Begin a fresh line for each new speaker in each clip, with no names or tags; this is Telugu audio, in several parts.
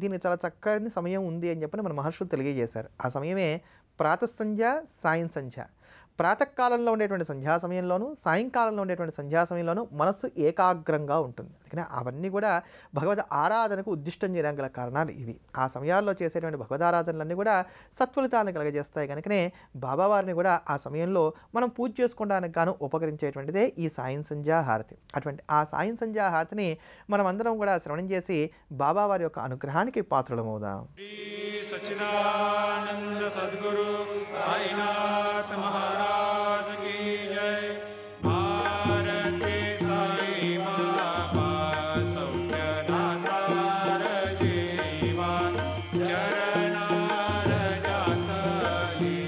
దీనికి చాలా చక్కని సమయం ఉంది అని చెప్పని మన మహర్షులు తెలియజేశారు. ఆ సమయమే ప్రాతఃసంధ్య, సాయం సంధ్య. ప్రాతకాలంలో ఉండేటువంటి సంధ్యా సమయంలోనూ, సాయంకాలంలో ఉండేటువంటి సంధ్యా సమయంలోనూ మనస్సు ఏకాగ్రంగా ఉంటుంది. అందుకని అవన్నీ కూడా భగవద్ ఆరాధనకు ఉద్దిష్టం చేయడానికి గల కారణాలు ఇవి. ఆ సమయాల్లో చేసేటువంటి భగవద్ ఆరాధనలన్నీ కూడా సత్ఫలితాలను కలగజేస్తాయి. కనుకనే బాబావారిని కూడా ఆ సమయంలో మనం పూజ చేసుకోవడానికి గాను ఉపకరించేటువంటిదే ఈ సాయం సంధ్యా హారతి. అటువంటి ఆ సాయం సంధ్యా హారతిని మనం అందరం కూడా శ్రవణం చేసి బాబావారి యొక్క అనుగ్రహానికి పాత్రలమవుదాం.
सच्चिदानंद सद्गुरु साईनाथ महाराज की जय। भारती साई बाबा सौख्यदाता जीवा चरणार जातली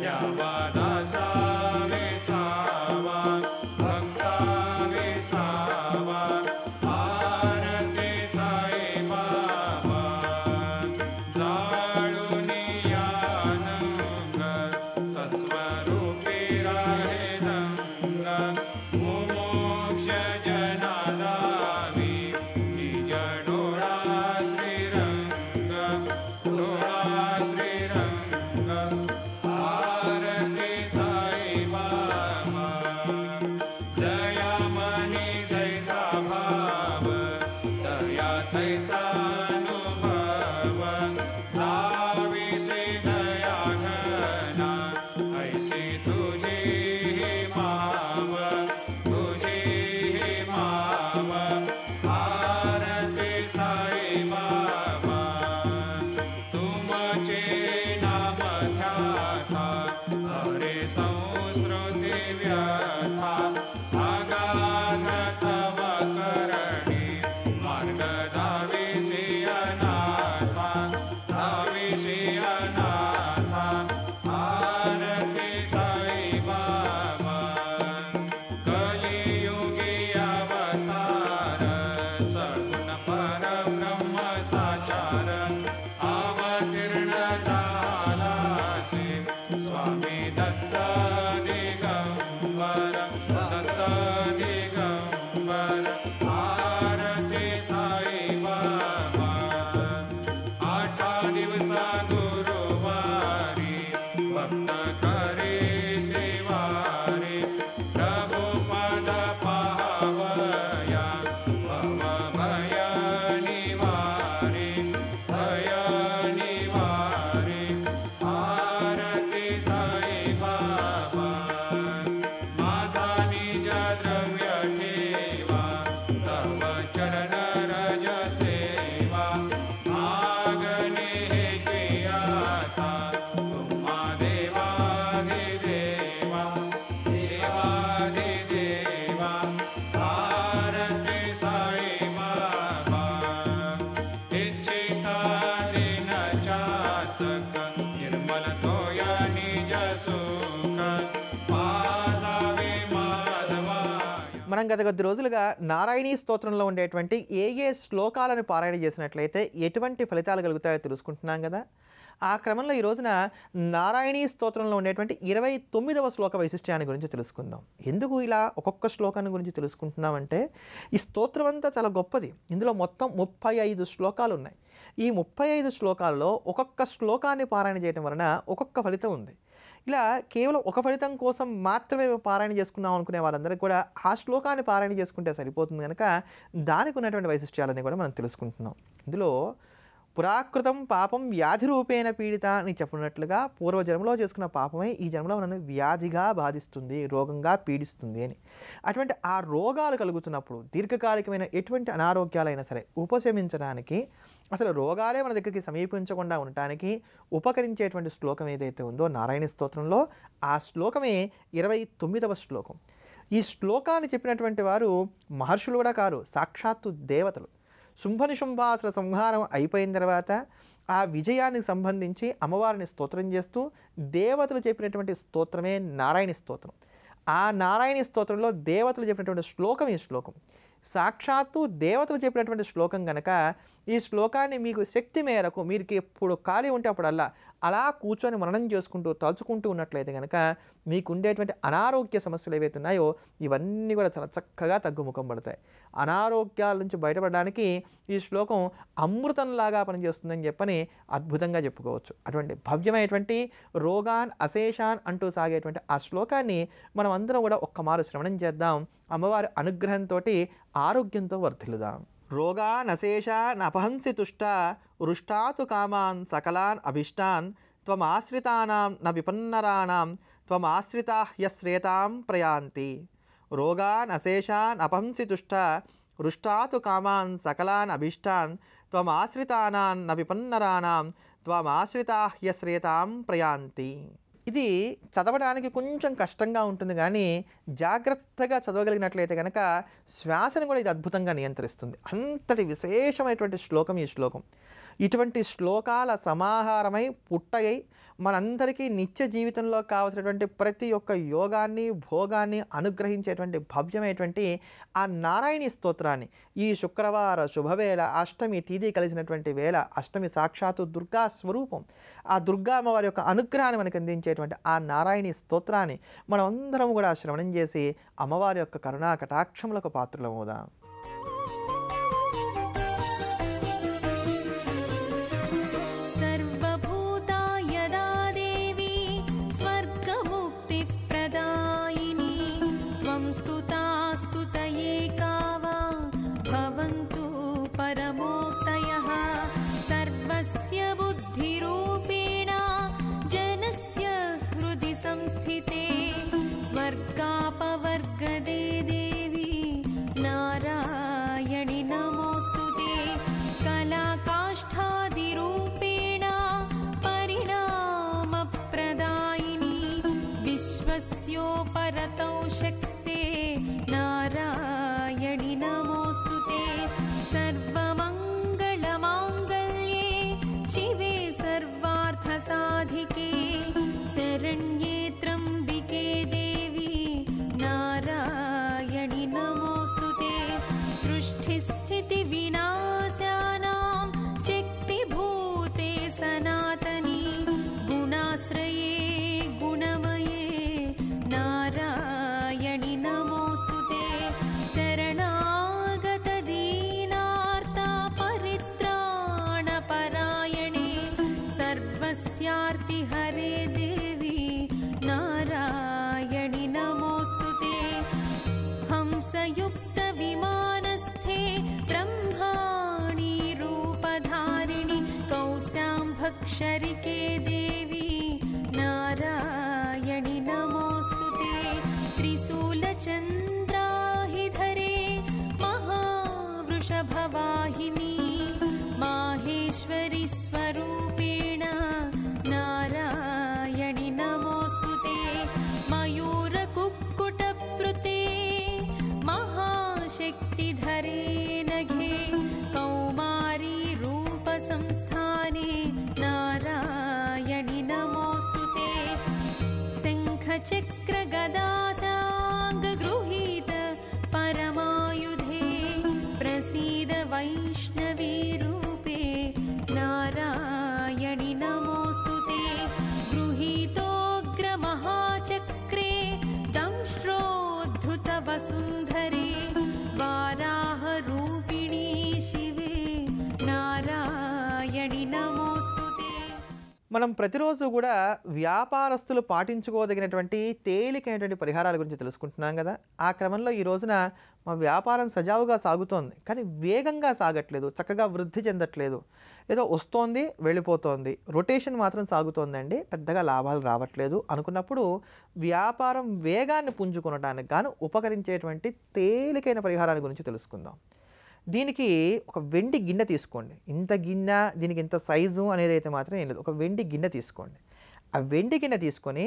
यावादासा विसावा भक्ता विसावा। भारती साई बाबा सस्वरूपी राहे दंगा मोक्ष जनादावी डोळा श्रीरंग डोळा श्रीरंग। भारती साई बाबा जया मनी जैसा भाव दया तैसा अनुभव। लावी से दया घना ऐसी तुझी माव तुझी माव। भारती साई बाबा तुमचे नाम ध्याता हरे संस्कृती व्यथा। अगाध तव करणी मार्ग दाविसी अनाथा दाविसी अनाथा। भारती साई बाबा कलियुगी अवतार सगुण परब्रह्म साचार। अवतीर्ण झालासे स्वामी दत्त दिगंबर दत्त दिगंबर। भारती साई बाबा आठा दिवसा गुरुवारी भक्त करे देवारे। प्रभु पद पावया भव भय निवारे भय निवारे। भारती साई बाबा माझा निज द्रव्य ठेवा तव चरण रज सेवा। मागणे हेची आता तुम्हा देवाधिदेवा देवाधिदेवा। भारती साई बाबा इच्छिता दिन चातक निर्मल तोया निज सुख। माधवे माधवाय।
మనం గత కొద్ది రోజులుగా నారాయణీ స్తోత్రంలో ఉండేటువంటి ఏ శ్లోకాలను పారాయణ చేసినట్లయితే ఎటువంటి ఫలితాలు కలుగుతాయో తెలుసుకుంటున్నాం కదా. ఆ క్రమంలో ఈ రోజున నారాయణీ స్తోత్రంలో ఉండేటువంటి 29వ శ్లోక వైశిష్ట్యాన్ని గురించి తెలుసుకుందాం. ఎందుకు ఇలా ఒక్కొక్క శ్లోకాన్ని గురించి తెలుసుకుంటున్నామంటే ఈ స్తోత్రం అంతా చాలా గొప్పది. ఇందులో మొత్తం 35 శ్లోకాలు ఉన్నాయి. ఈ 35 శ్లోకాల్లో ఒక్కొక్క శ్లోకాన్ని పారాయణ చేయడం వలన ఒక్కొక్క ఫలితం ఉంది. ఇలా కేవలం ఒక ఫలితం కోసం మాత్రమే పారాయణ చేసుకున్నాం అనుకునే వాళ్ళందరికీ కూడా ఆ శ్లోకాన్ని పారాయణ చేసుకుంటే సరిపోతుంది కనుక దానికి ఉన్నటువంటి వైశిష్ట్యాలని కూడా మనం తెలుసుకుంటున్నాం. ఇందులో పురాకృతం పాపం వ్యాధి రూపేణ పీడిత అని చెప్పినట్లుగా పూర్వజన్మలో చేసుకున్న పాపమే ఈ జన్మలో నన్ను వ్యాధిగా బాధిస్తుంది, రోగంగా పీడిస్తుంది అని. అటువంటి ఆ రోగాలు కలుగుతున్నప్పుడు దీర్ఘకాలికమైన ఎటువంటి అనారోగ్యాలైనా సరే ఉపశమించడానికి, అసలు రోగాలే మన దగ్గరికి సమీపించకుండా ఉండటానికి ఉపకరించేటువంటి శ్లోకం ఏదైతే ఉందో నారాయణ స్తోత్రంలో, ఆ శ్లోకమే 29వ శ్లోకం. ఈ శ్లోకాన్ని చెప్పినటువంటి వారు మహర్షులు కూడా కారు, సాక్షాత్తు దేవతలు. శుంభనిశుంభాసుర సంహారం అయిపోయిన తర్వాత ఆ విజయానికి సంబంధించి అమ్మవారిని స్తోత్రం చేస్తూ దేవతలు చెప్పినటువంటి స్తోత్రమే నారాయణ స్తోత్రం. ఆ నారాయణ స్తోత్రంలో దేవతలు చెప్పినటువంటి శ్లోకం ఈ శ్లోకం. సాక్షాత్తు దేవతలు చెప్పినటువంటి శ్లోకం కనుక ఈ శ్లోకాన్ని మీకు శక్తి మేరకు మీరు ఎప్పుడు ఖాళీ ఉంటే అప్పుడల్లా అలా కూర్చొని మననం చేసుకుంటూ తలుచుకుంటూ ఉన్నట్లయితే కనుక మీకు ఉండేటువంటి అనారోగ్య సమస్యలు ఏవైతే ఉన్నాయో ఇవన్నీ కూడా చాలా చక్కగా తగ్గుముఖం పడతాయి. అనారోగ్యాల నుంచి బయటపడడానికి ఈ శ్లోకం అమృతంలాగా పనిచేస్తుందని చెప్పని అద్భుతంగా చెప్పుకోవచ్చు. అటువంటి భవ్యమైనటువంటి రోగాన్ అశేషాన్ అంటూ సాగేటువంటి ఆ శ్లోకాన్ని మనం అందరం కూడా ఒక్కమారు శ్రవణం చేద్దాం. అమ్మవారి అనుగ్రహంతో ఆరోగ్యంతో వర్ధిల్లుదాం. రోగాన్ అశేషాన్ అపహంసి తుష్ట వృష్టాతు కామాన్ సకలాన్ అభిష్టాన్ త్వమాశ్రితానాం న విపన్నరాణాం త్వమాశ్రితా హ్యశ్రేతాం ప్రయాంతి. రోగాన్ అశేషాన్ అపహంసి తుష్ట వృష్టాతు కామాన్ సకలాన్ అభిష్టాన్ త్వమాశ్రితానాం న విపన్నరాణాం త్వమాశ్రితా హ్యశ్రేతాం ప్రయాంతి. ఇది చదవడానికి కొంచెం కష్టంగా ఉంటుంది, కానీ జాగ్రత్తగా చదవగలిగినట్లయితే కనుక శ్వాసను కూడా ఇది అద్భుతంగా నియంత్రిస్తుంది. అంతటి విశేషమైనటువంటి శ్లోకం ఈ శ్లోకం. ఇటువంటి శ్లోకాల సమాహారమై పుట్టగై మనందరికీ నిత్య జీవితంలో కావలసినటువంటి ప్రతి ఒక్క యోగాన్ని భోగాన్ని అనుగ్రహించేటువంటి భవ్యమైనటువంటి ఆ నారాయణీ స్తోత్రాన్ని ఈ శుక్రవార శుభవేళ అష్టమి తిథి కలిసినటువంటి వేళ, అష్టమి సాక్షాత్తు దుర్గా స్వరూపం, ఆ దుర్గా అమ్మవారి యొక్క అనుగ్రహాన్ని మనకు అందించేటువంటి ఆ నారాయణీ స్తోత్రాన్ని మనం అందరం కూడా శ్రవణం చేసి అమ్మవారి యొక్క కరుణా కటాక్షములకు పాత్రలమవుదాం.
संस्थिते स्वर्गापवर्गदे देवी नारायणि नमोस्तुते. कलाकाष्ठादिरूपेण परिणामप्रदायिनी विश्वस्योपरतौ शक्ते नारायणि नमोस्तुते. सर्वमङ्गलमाङ्गल्ये शिवे सर्वार्थसाधिके शरण्ये त्र्यम्बिके देवी नारायणि नमोस्तुते. सृष्टिस्थितिविनाशानां शक्तिभूते सनातनी गुणाश्रये गुणमये नारायणि नमोस्तुते. शरणागतदीनार्ता परित्राणपरायणे सर्वस्यार्तिहरे देवी नारायणि नमोस्तुते. हंसयुक्तविमानस्थे ब्रह्माणि रूपधारिणि कौशाम्भक्षरिके देवी नारायणि नमोस्तुते. त्रिशूलचन्द्राहिधरे महावृषभवाहिनी माहेश्वरि स्वरूपेण नारायणि नमोस्तुते. मयूरकुक्कुटप्लुते महाशक्तिधरे नघे कौमारी रूपसंस्थाने नारायणि नमोस्तुते. शङ्खचक्रगदासाङ्गगृहीत परमायुधे प्रसीद वैष्णवी रूपे नारायणि नमोस्तुते. गृहीतोग्रमहाचक्रे दंष्ट्रोद्धृतवसुन्धरे वाराहरूपिणी शिवे नारायणि नमोस्तुते.
మనం ప్రతిరోజు కూడా వ్యాపారస్తులు పాటించుకోదగినటువంటి తేలికైనటువంటి పరిహారాల గురించి తెలుసుకుంటున్నాం కదా. ఆ క్రమంలో ఈ రోజున మా వ్యాపారం సజావుగా సాగుతోంది, కానీ వేగంగా సాగట్లేదు, చక్కగా వృద్ధి చెందట్లేదు, ఏదో వస్తోంది వెళ్ళిపోతోంది, రొటేషన్ మాత్రం సాగుతోందండి, పెద్దగా లాభాలు రావట్లేదు అనుకున్నప్పుడు వ్యాపారం వేగాన్ని పుంజుకొనడానికి గాను ఉపకరించేటువంటి తేలికైన పరిహారాల గురించి తెలుసుకుందాం. దీనికి ఒక వెండి గిన్నె తీసుకోండి. ఇంత గిన్నె, దీనికి ఇంత సైజు అనేది అయితే మాత్రం ఏం లేదు. ఒక వెండి గిన్నె తీసుకోండి. ఆ వెండి గిన్నె తీసుకొని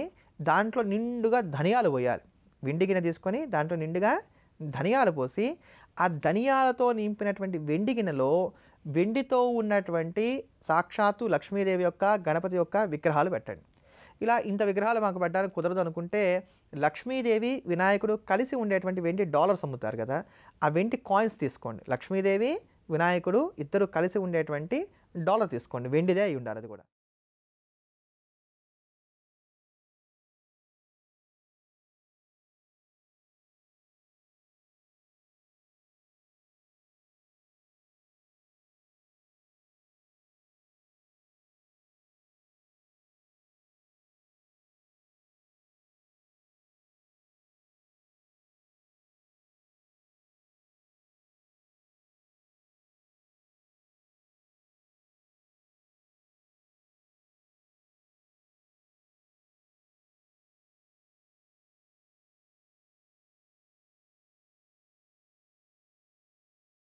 దాంట్లో నిండుగా ధనియాలు పోయాలి. వెండి గిన్నె తీసుకొని దాంట్లో నిండుగా ధనియాలు పోసి ఆ ధనియాలతో నింపినటువంటి వెండి గిన్నెలో వెండితో ఉన్నటువంటి సాక్షాత్తు లక్ష్మీదేవి యొక్క గణపతి యొక్క విగ్రహాలు పెట్టండి. ఇలా ఇంత విగ్రహాలు మాకు పెట్టడానికి కుదరదు అనుకుంటే లక్ష్మీదేవి వినాయకుడు కలిసి ఉండేటువంటి వెండి డాలర్స్ అమ్ముతారు కదా, ఆ వెండి కాయిన్స్ తీసుకోండి. లక్ష్మీదేవి వినాయకుడు ఇద్దరు కలిసి ఉండేటువంటి డాలర్ తీసుకోండి, వెండిదే అయి ఉండాలి అది కూడా.